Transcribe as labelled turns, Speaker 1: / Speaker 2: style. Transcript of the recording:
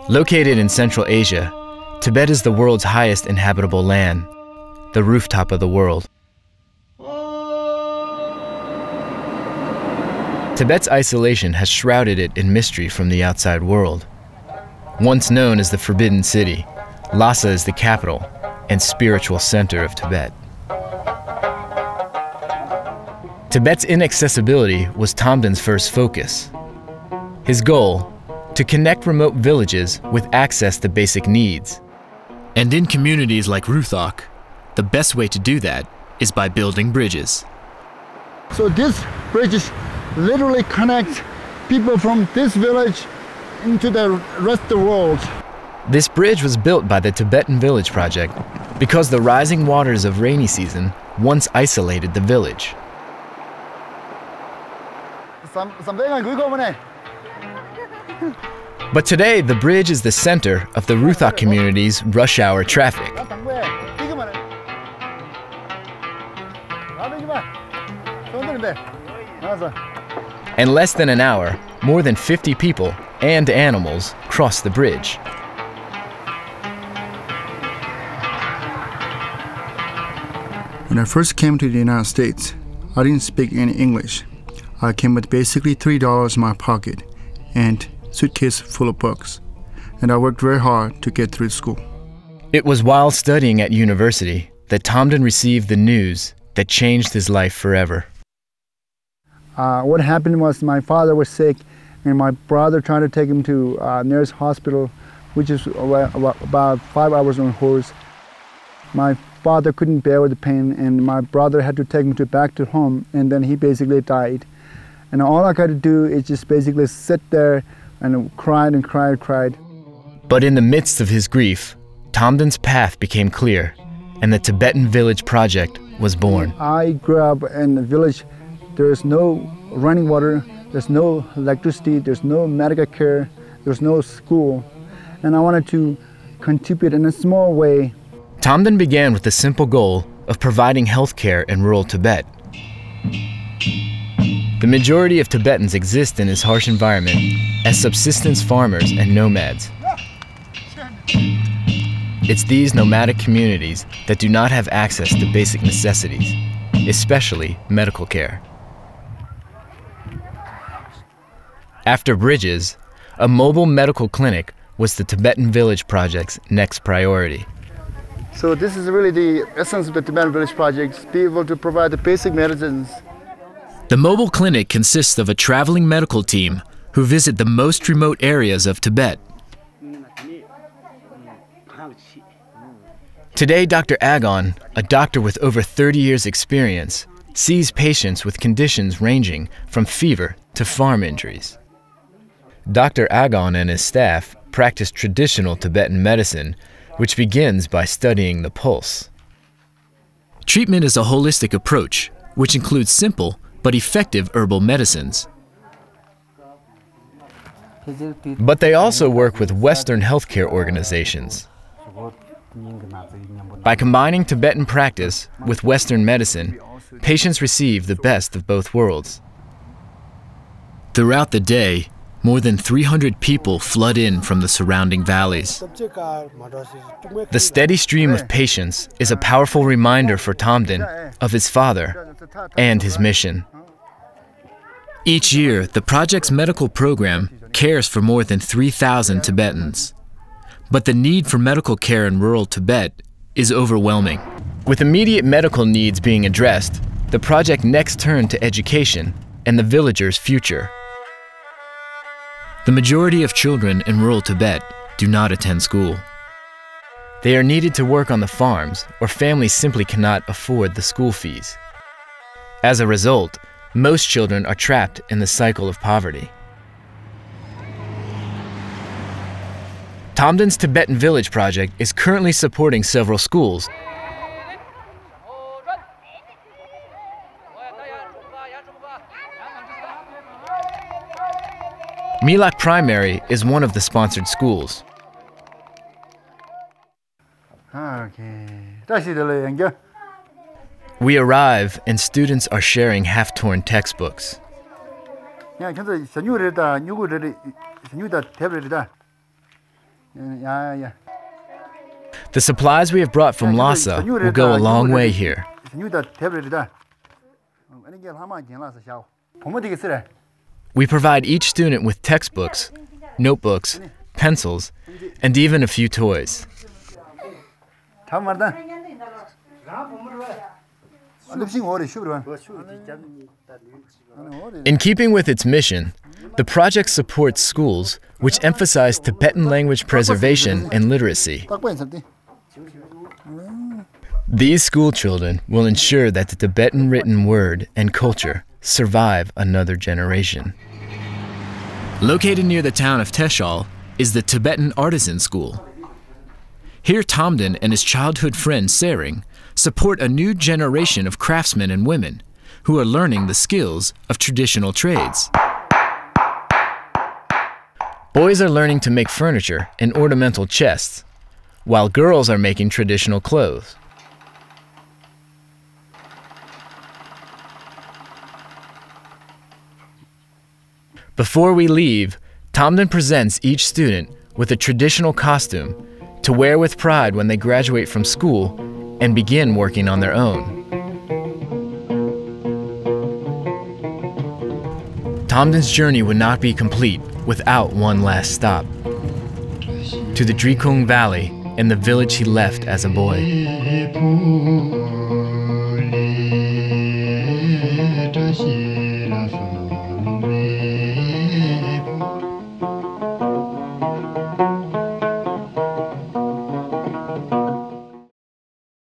Speaker 1: Located in Central Asia, Tibet is the world's highest inhabitable land, the rooftop of the world. Tibet's isolation has shrouded it in mystery from the outside world. Once known as the Forbidden City, Lhasa is the capital and spiritual center of Tibet. Tibet's inaccessibility was Tamden's first focus. His goal, to connect remote villages with access to basic needs. And in communities like Ruthok, the best way to do that is by building bridges.
Speaker 2: So this bridge literally connects people from this village into the rest of the world.
Speaker 1: This bridge was built by the Tibetan Village Project because the rising waters of rainy season once isolated the village. But today, the bridge is the center of the Ruthok community's rush hour traffic. In less than an hour, more than 50 people and animals cross the bridge.
Speaker 2: When I first came to the United States, I didn't speak any English. I came with basically $3 in my pocket and suitcase full of books, and I worked very hard to get through school.
Speaker 1: It was while studying at university that Tamden received the news that changed his life forever.
Speaker 2: What happened was my father was sick, and my brother tried to take him to nearest hospital, which is about 5 hours on horse. My father couldn't bear the pain, and my brother had to take him back to home, and then he basically died. And all I got to do is just basically sit there and cried and cried and cried.
Speaker 1: But in the midst of his grief, Tamden's path became clear, and the Tibetan Village Project was born.
Speaker 2: I grew up in a village. There's no running water, there's no electricity, there's no medical care, there's no school. And I wanted to contribute in a small way.
Speaker 1: Tamden began with the simple goal of providing health care in rural Tibet. The majority of Tibetans exist in this harsh environment as subsistence farmers and nomads. It's these nomadic communities that do not have access to basic necessities, especially medical care. After bridges, a mobile medical clinic was the Tibetan Village Project's next priority.
Speaker 2: So this is really the essence of the Tibetan Village Project, be able to provide the basic medicines.
Speaker 1: The mobile clinic consists of a traveling medical team who visit the most remote areas of Tibet. Today, Dr. Agon, a doctor with over 30 years' experience, sees patients with conditions ranging from fever to farm injuries. Dr. Agon and his staff practice traditional Tibetan medicine, which begins by studying the pulse. Treatment is a holistic approach, which includes simple but effective herbal medicines. But they also work with Western healthcare organizations. By combining Tibetan practice with Western medicine, patients receive the best of both worlds. Throughout the day, more than 300 people flood in from the surrounding valleys. The steady stream of patients is a powerful reminder for Tamden of his father and his mission. Each year, the project's medical program cares for more than 3,000 Tibetans. But the need for medical care in rural Tibet is overwhelming. With immediate medical needs being addressed, the project next turned to education and the villagers' future. The majority of children in rural Tibet do not attend school. They are needed to work on the farms, or families simply cannot afford the school fees. As a result, most children are trapped in the cycle of poverty. Tamden's Tibetan Village Project is currently supporting several schools. Milak Primary is one of the sponsored schools.
Speaker 2: Tashi Delek.
Speaker 1: We arrive and students are sharing half-torn textbooks. The supplies we have brought from Lhasa will go a long way here. We provide each student with textbooks, notebooks, pencils, and even a few toys. In keeping with its mission, the project supports schools which emphasize Tibetan language preservation and literacy. These school children will ensure that the Tibetan written word and culture survive another generation. Located near the town of Teshal is the Tibetan Artisan School. Here Tamden and his childhood friend Sering support a new generation of craftsmen and women who are learning the skills of traditional trades. Boys are learning to make furniture and ornamental chests, while girls are making traditional clothes. Before we leave, Tamden presents each student with a traditional costume to wear with pride when they graduate from school and begin working on their own. Tamden's journey would not be complete without one last stop, to the Drikung Valley and the village he left as a boy.